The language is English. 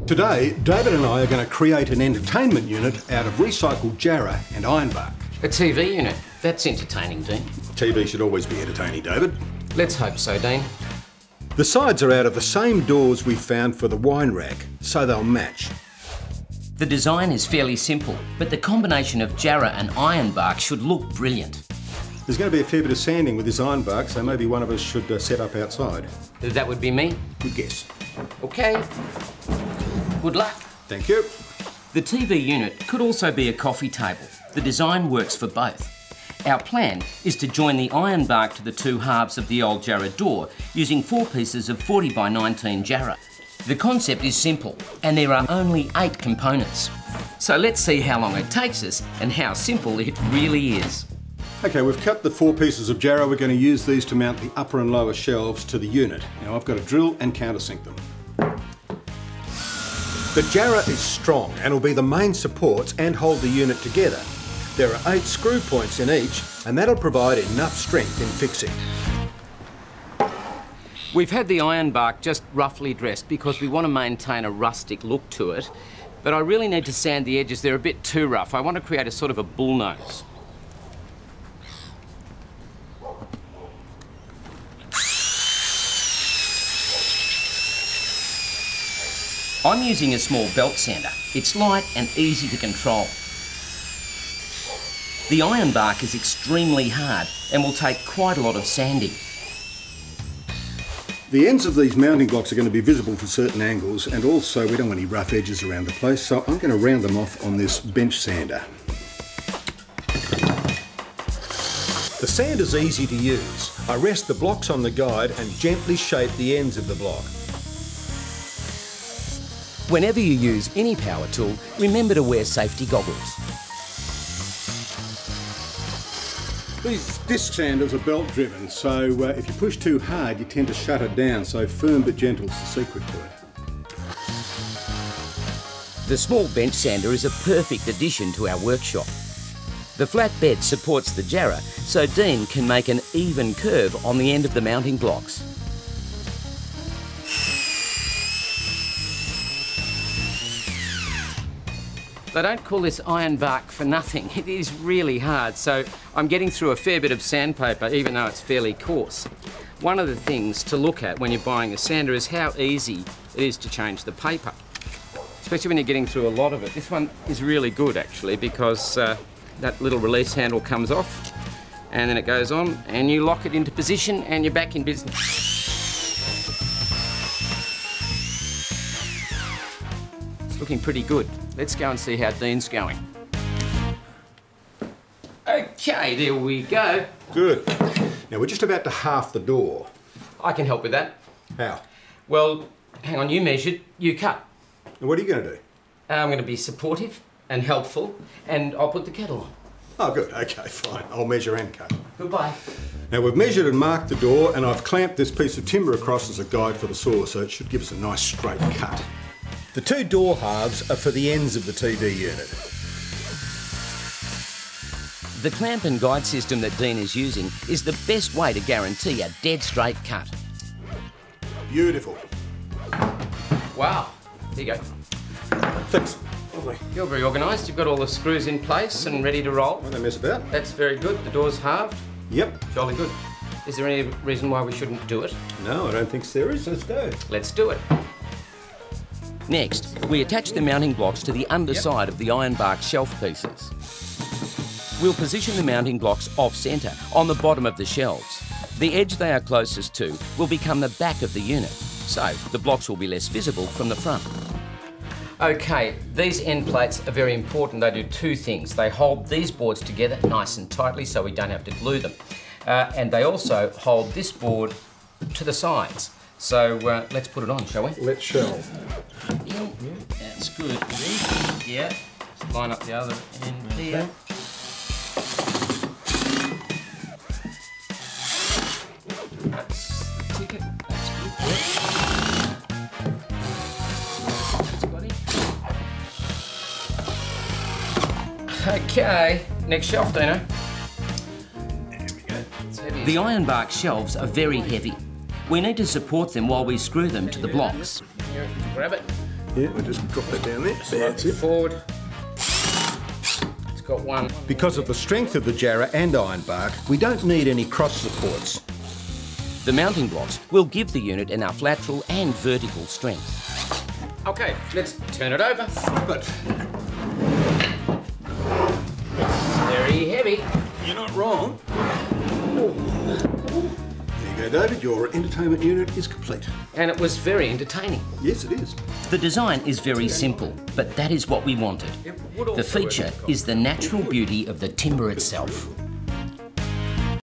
Today, David and I are going to create an entertainment unit out of recycled jarrah and ironbark. A TV unit? That's entertaining, Dean. TV should always be entertaining, David. Let's hope so, Dean. The sides are out of the same doors we found for the wine rack, so they'll match. The design is fairly simple, but the combination of jarrah and ironbark should look brilliant. There's going to be a fair bit of sanding with this ironbark, so maybe one of us should set up outside. That would be me? Good guess. OK. Good luck. Thank you. The TV unit could also be a coffee table. The design works for both. Our plan is to join the ironbark to the two halves of the old jarrah door using 4 pieces of 40 by 19 jarrah. The concept is simple and there are only 8 components. So let's see how long it takes us and how simple it really is. OK, we've cut the 4 pieces of jarrah. We're going to use these to mount the upper and lower shelves to the unit. Now I've got to drill and countersink them. The jarrah is strong and will be the main supports and hold the unit together. There are 8 screw points in each and that'll provide enough strength in fixing. We've had the ironbark just roughly dressed because we want to maintain a rustic look to it, but I really need to sand the edges. They're a bit too rough. I want to create a sort of a bullnose. I'm using a small belt sander. It's light and easy to control. The ironbark is extremely hard and will take quite a lot of sanding. The ends of these mounting blocks are going to be visible from certain angles, and also we don't want any rough edges around the place, so I'm going to round them off on this bench sander. The sander's easy to use. I rest the blocks on the guide and gently shape the ends of the block. Whenever you use any power tool, remember to wear safety goggles. These disc sanders are belt driven, so if you push too hard you tend to shut it down, so firm but gentle is the secret to it. The small bench sander is a perfect addition to our workshop. The flat bed supports the jarrah, so Dean can make an even curve on the end of the mounting blocks. They don't call this ironbark for nothing. It is really hard, so I'm getting through a fair bit of sandpaper, even though it's fairly coarse. One of the things to look at when you're buying a sander is how easy it is to change the paper, especially when you're getting through a lot of it. This one is really good, actually, because that little release handle comes off, and then it goes on, and you lock it into position, and you're back in business. It's looking pretty good. Let's go and see how Dean's going. OK, there we go. Good. Now we're just about to half the door. I can help with that. How? Well, hang on, you measured, you cut. And what are you going to do? I'm going to be supportive and helpful, and I'll put the kettle on. Oh, good. OK, fine. I'll measure and cut. Goodbye. Now we've measured and marked the door, and I've clamped this piece of timber across as a guide for the saw, so it should give us a nice straight cut. The 2 door halves are for the ends of the TV unit. The clamp and guide system that Dean is using is the best way to guarantee a dead straight cut. Beautiful. Wow. There you go. Thanks. Lovely. You're very organised. You've got all the screws in place and ready to roll. Won't they mess about? That's very good. The door's halved. Yep. Jolly good. Is there any reason why we shouldn't do it? No, I don't think there is. Let's go. Let's do it. Next, we attach the mounting blocks to the underside of the ironbark shelf pieces. We'll position the mounting blocks off-centre on the bottom of the shelves. The edge they are closest to will become the back of the unit, so the blocks will be less visible from the front. OK, these end plates are very important. They do 2 things. They hold these boards together nice and tightly so we don't have to glue them. And they also hold this board to the sides. So let's put it on, shall we? Let's shall. Yeah, that's good. Yeah, just line up the other end there. That's the ticket. That's good. Okay, next shelf, Dino. There we go. The ironbark shelves are very heavy. We need to support them while we screw them to the blocks. Here, grab it. Yeah, we'll just drop that down there. That's it. Forward. It's got one. Because of the strength of the Jarrah and ironbark, we don't need any cross supports. The mounting blocks will give the unit enough lateral and vertical strength. Okay, let's turn it over. But Very heavy. you're not wrong. There you go, David. Your entertainment unit is complete. And it was very entertaining. Yes, it is. The design is very simple, but that is what we wanted. The feature is the natural beauty of the timber itself.